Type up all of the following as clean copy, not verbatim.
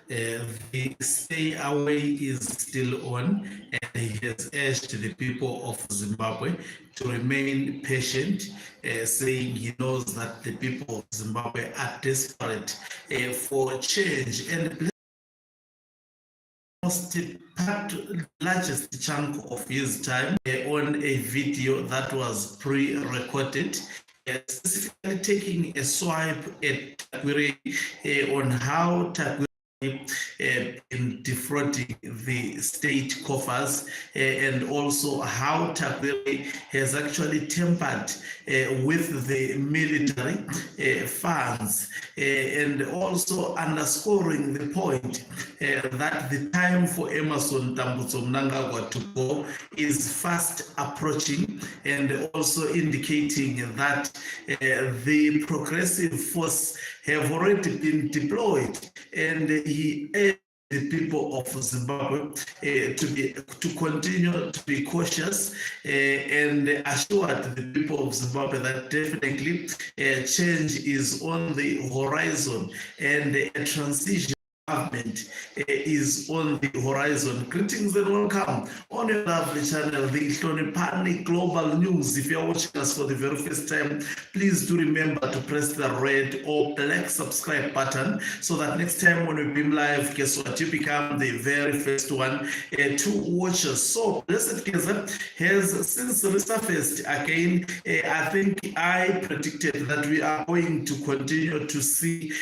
The stay away is still on, and he has urged the people of Zimbabwe to remain patient, saying he knows that the people of Zimbabwe are desperate for change. And largest chunk of his time on a video that was pre-recorded, specifically taking a swipe at Takwire on how Takwire in defrauding the state coffers, and also how Takwire has actually tampered with the military funds, and also underscoring the point that the time for Emmerson Tambutso Mnangagwa to go is fast approaching, and also indicating that the progressive force have already been deployed, and he urged the people of Zimbabwe to continue to be cautious, and assured the people of Zimbabwe that definitely change is on the horizon, and a transition government is on the horizon. Greetings and welcome on your lovely channel, the Hlonipani Global News. If you're watching us for the very first time, please do remember to press the red or black subscribe button, so that next time when we beam live, guess what, you become the very first one to watch us. So Blessed Geza has since resurfaced again. I think I predicted that we are going to continue to see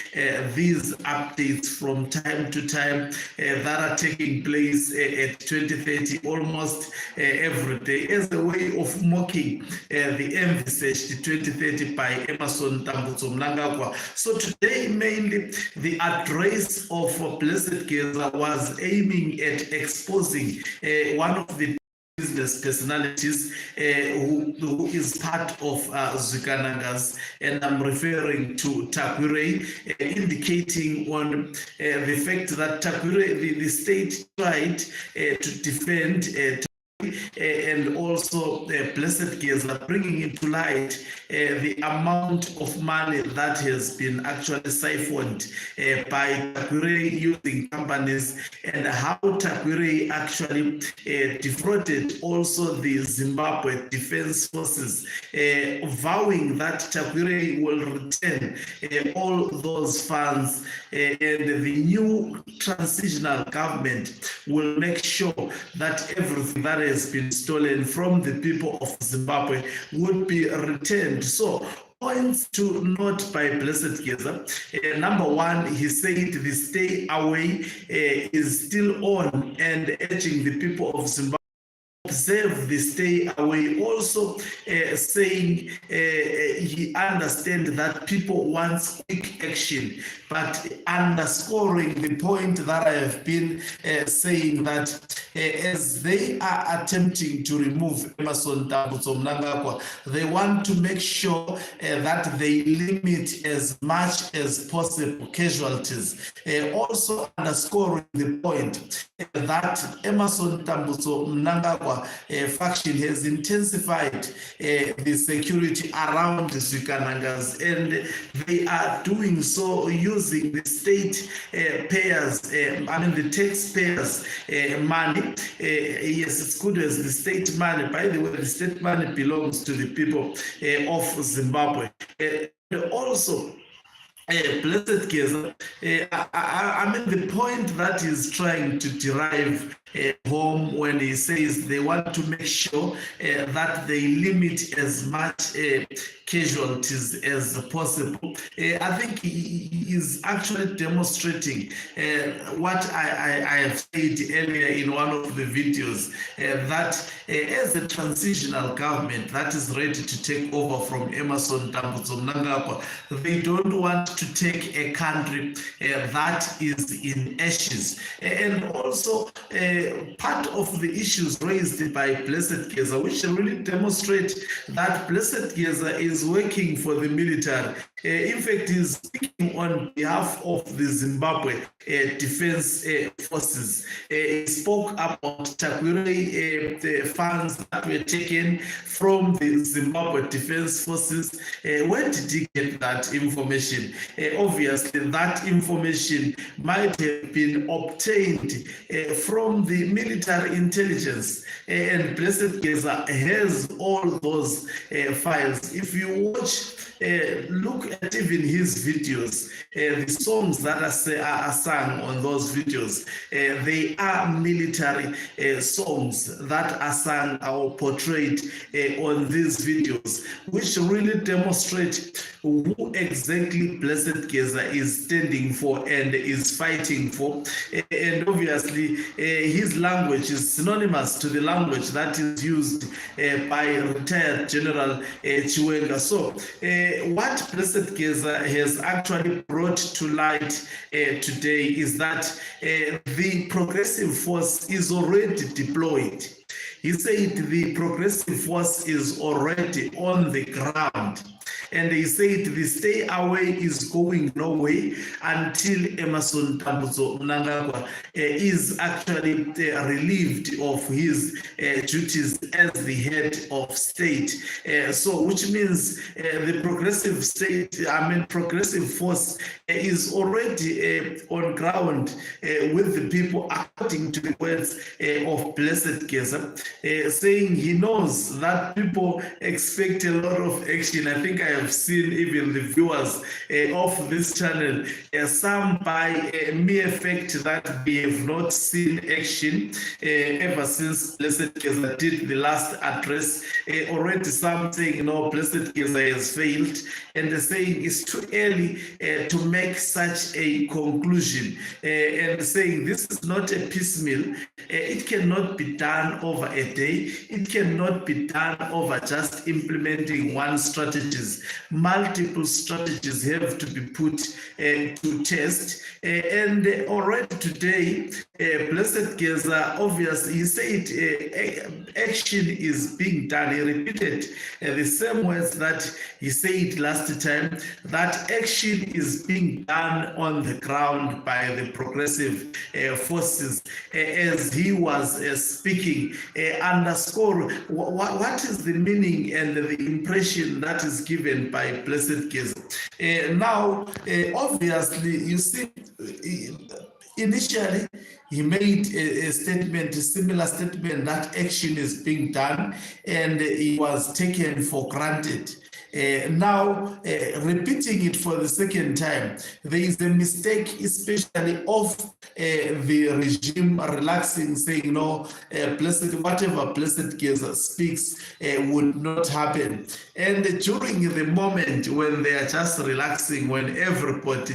these updates from time to time that are taking place at 2030 almost every day, as a way of mocking the envisaged 2030 by Emmerson Tambutso Mnangagwa. So today, mainly, the address of Blessed Geza was aiming at exposing one of the business personalities who is part of Zikanangas, and I'm referring to Takwire, indicating on the fact that Takwire, the state tried to defend and also Blessed Geza, bringing into light the amount of money that has been actually siphoned by Takwire using companies, and how Takwire actually defrauded also the Zimbabwe Defense Forces, vowing that Takwire will return all those funds, and the new transitional government will make sure that everything that has been stolen from the people of Zimbabwe would be returned. So points to note by Blessed Geza. Number one, he said the stay away is still on, and urging the people of Zimbabwe observe the stay away, also saying he understands that people want quick action, but underscoring the point that I have been saying, that as they are attempting to remove Emmerson Tambutso Mnangagwa, they want to make sure that they limit as much as possible casualties, also underscoring the point that Emmerson Tambutso Mnangagwa faction has intensified the security around the Zikanangas, and they are doing so using the state payers, the taxpayers' money. Yes, it's good as the state money. By the way, the state money belongs to the people of Zimbabwe. Also, Blessed Geza, the point that he's trying to derive home when he says they want to make sure that they limit as much casualties as possible. I think he is actually demonstrating what I have said earlier in one of the videos, that as a transitional government that is ready to take over from Emmerson Tambutso Mnangagwa, they don't want to take a country that is in ashes. And also part of the issues raised by Blessed Geza, which really demonstrate that Blessed Geza is working for the military. In fact, he's speaking on behalf of the Zimbabwe Defense Forces. He spoke about Takwire, the funds that were taken from the Zimbabwe Defense Forces. Where did he get that information? Obviously, that information might have been obtained from the military intelligence, and Blessed Geza has all those files. If you watch, look at even his videos, the songs that are sung on those videos, they are military songs that are sung or portrayed on these videos, which really demonstrate who exactly Blessed Geza is standing for and is fighting for. And obviously, his language is synonymous to the language that is used by retired General Chiwenga. So, what Blessed Geza has actually brought to light today is that the progressive force is already deployed. He said the progressive force is already on the ground. And he said the stay away is going nowhere until Emerson Tambuzo Mnangagwa is actually relieved of his duties as the head of state. So, which means the progressive force is already on ground with the people, according to the words of Blessed Geza, saying he knows that people expect a lot of action. I think I have seen even the viewers of this channel, some by mere fact that they have not seen action ever since Blessed Geza did the last address. Already some saying, no, Blessed Geza has failed, and they're saying it's too early to make such a conclusion, and saying this is not a piecemeal. It cannot be done over a day. It cannot be done over just implementing one strategies. Multiple strategies have to be put to test. And already today, Blessed Geza, obviously, he said action is being done. He repeated the same words that he said last time, that action is being done on the ground by the progressive forces, as he was speaking. Underscore what is the meaning and the impression that is given by Blessed Geza. Now, obviously, you see, initially, he made a statement, a similar statement, that action is being done, and it was taken for granted. Now, repeating it for the second time, there is a mistake, especially of the regime relaxing, saying, no, whatever Blessed Geza speaks would not happen. And during the moment when they are just relaxing, when everybody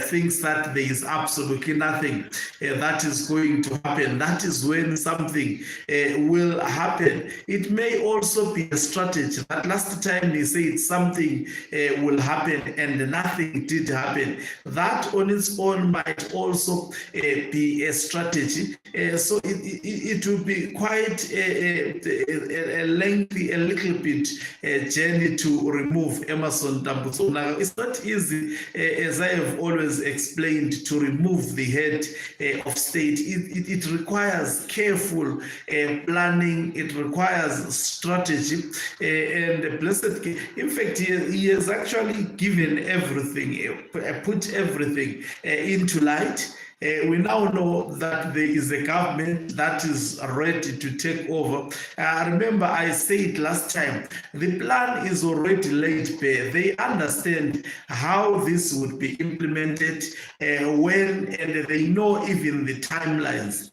thinks that there is absolutely nothing that is going to happen, that is when something will happen. It may also be a strategy. That last time they said something will happen and nothing did happen. That on its own might also be a strategy. So it will be quite a lengthy, a little bit journey to remove Emerson Tambuzo. Now, it's not easy, as I have always explained, to remove the head of state. It requires careful planning. It requires strategy. And Blessed, in fact, he has actually given everything, put everything into light. We now know that there is a government that is ready to take over. Remember, I said last time, the plan is already laid bare. They understand how this would be implemented, when, and they know even the timelines.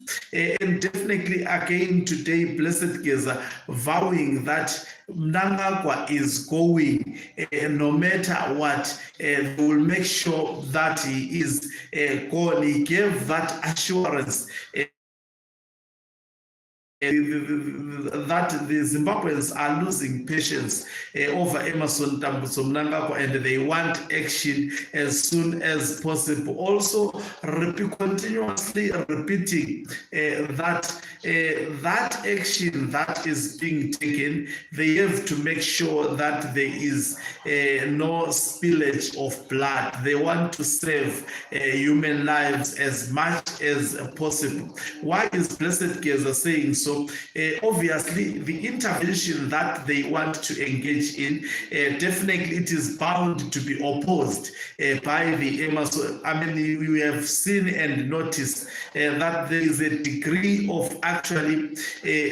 And definitely, again, today, Blessed Geza vowing that Mnangagwa is going, no matter what, they will make sure that he is gone. He gave that assurance that the Zimbabweans are losing patience over Emerson Tambuso Mnangagwa, and they want action as soon as possible. Also, continuously repeating that action that is being taken, they have to make sure that there is no spillage of blood. They want to save human lives as much as possible. Why is Blessed Geza saying so? Obviously, the intervention that they want to engage in, definitely it is bound to be opposed by the Emerson. I mean, we have seen and noticed that there is a degree of actually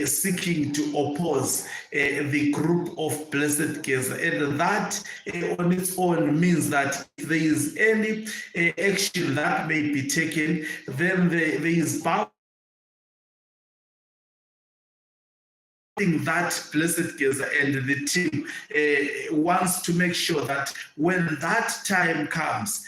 seeking to oppose the group of Blessed Geza, and that on its own means that if there is any action that may be taken, then there is bound that Blessed Geza and the team wants to make sure that when that time comes,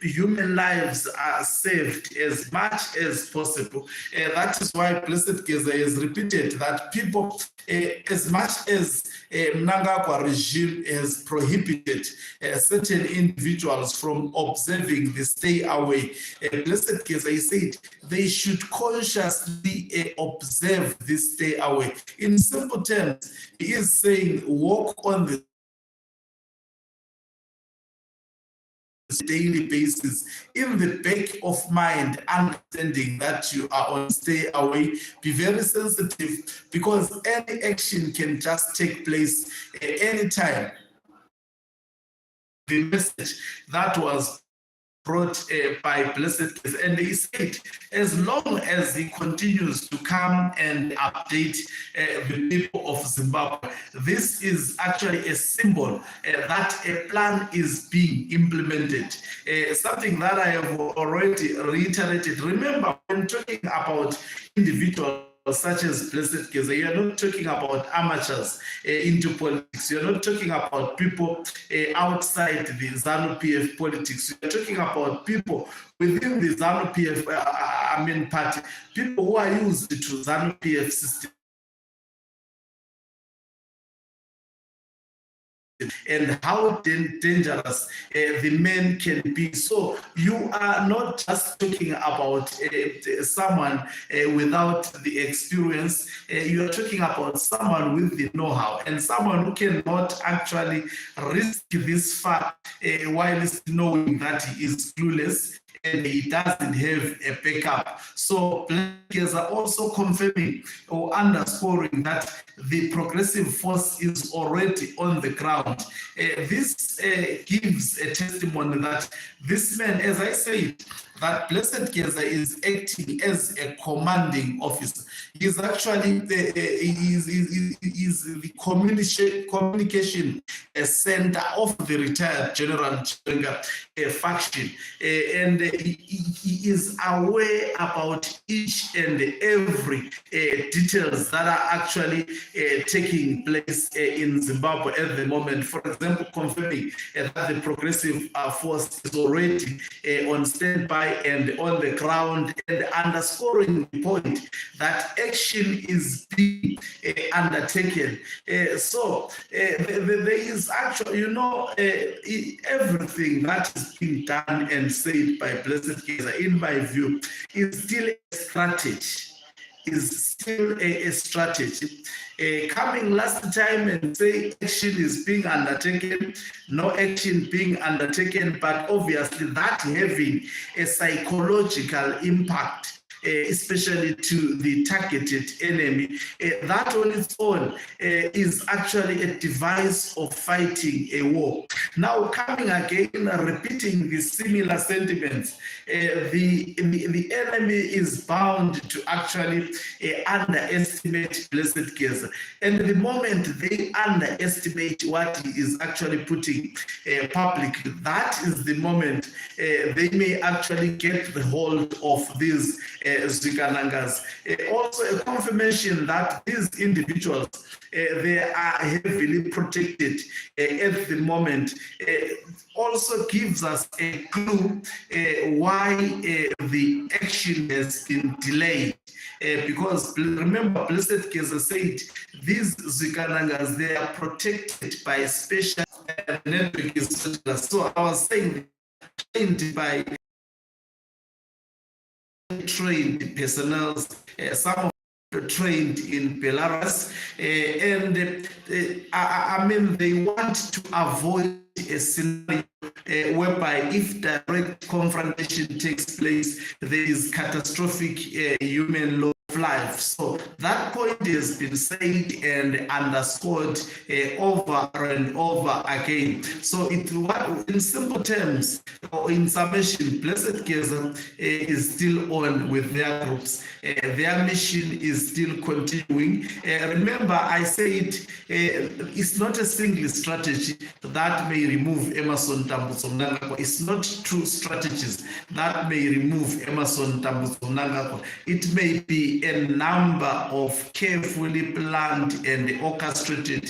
human lives are saved as much as possible. That is why Blessed Geza has repeated that people, as much as Mnangagwa regime has prohibited certain individuals from observing the stay away, Blessed Geza said they should consciously observe this stay away. In simple terms, he is saying walk on the daily basis, in the back of mind, understanding that you are on stay away. Be very sensitive, because any action can just take place at any time. The message that was brought by Blessed Geza, and he said, as long as he continues to come and update the people of Zimbabwe, this is actually a symbol that a plan is being implemented. Something that I have already reiterated. Remember, when talking about individuals such as Blessed Geza, you're not talking about amateurs into politics. You're not talking about people outside the ZANU-PF politics. You're talking about people within the ZANU-PF party, people who are used to ZANU-PF system, and how dangerous the men can be. So you are not just talking about someone without the experience, you are talking about someone with the know-how, and someone who cannot actually risk this far while knowing that he is clueless and he doesn't have a backup. So players are also confirming or underscoring that the progressive force is already on the ground. This gives a testimony that this man, as I said, that Blessed Geza is acting as a commanding officer. He's actually the communication center of the retired General Chiwenga faction, and he is aware about each and every details that are actually taking place in Zimbabwe at the moment. For example, confirming that the progressive force is already on standby and on the ground, and underscoring the point that action is being undertaken. So there is actually, everything that is being done and said by Blessed Geza, in my view, is still a strategy. Coming last time and say action is being undertaken, no action being undertaken, but obviously that having a psychological impact, especially to the targeted enemy, that on its own is actually a device of fighting a war. Now, coming again, repeating the similar sentiments, the enemy is bound to actually underestimate Blessed Geza. And the moment they underestimate what he is actually putting public, that is the moment they may actually get the hold of these Ziganangas. Also a confirmation that these individuals, they are heavily protected at the moment, also gives us a clue why the action has been delayed. Because remember, Blessed Geza said these Zikanangas, they are protected by special network. So I was saying, trained by trained personnel, some of trained in Belarus, and I mean, they want to avoid a scenario whereby if direct confrontation takes place, there is catastrophic human loss of life. So that point has been said and underscored over and over again. So in simple terms, or in summation, Blessed Geza is still on with their groups. Their mission is still continuing. Remember, I said it's not a single strategy that may remove Emerson Dambudzo Mnangagwa. It's not two strategies that may remove Emerson Dambudzo Mnangagwa. It may be a number of carefully planned and orchestrated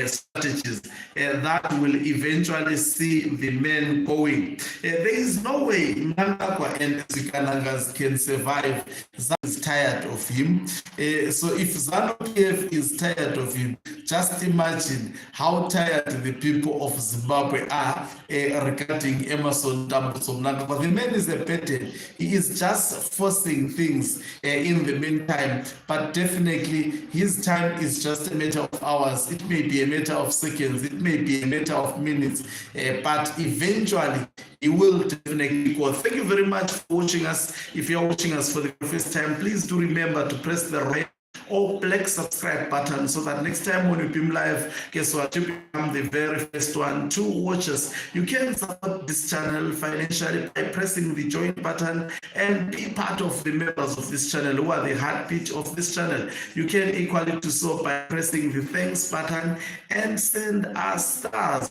strategies that will eventually see the men going. There is no way Mnangagwa and Zikanangas can survive. ZANU is tired of him. So if ZANU-PF is tired of him, just imagine how tired the people of Zimbabwe are regarding Emerson Dambudzo Mnangagwa. The man is a better. He is just forcing things in the meantime, but definitely his time is just a matter of hours. It may be a matter of seconds. It may be a matter of minutes, but eventually he will definitely go. Thank you very much for watching us. If you're watching us for the first time, please do remember to press the red or black subscribe button so that next time when we beam live, guess what, you become the very first one to watch us. You can support this channel financially by pressing the join button and be part of the members of this channel who are the heartbeat of this channel. You can equally do so by pressing the thanks button and send us stars.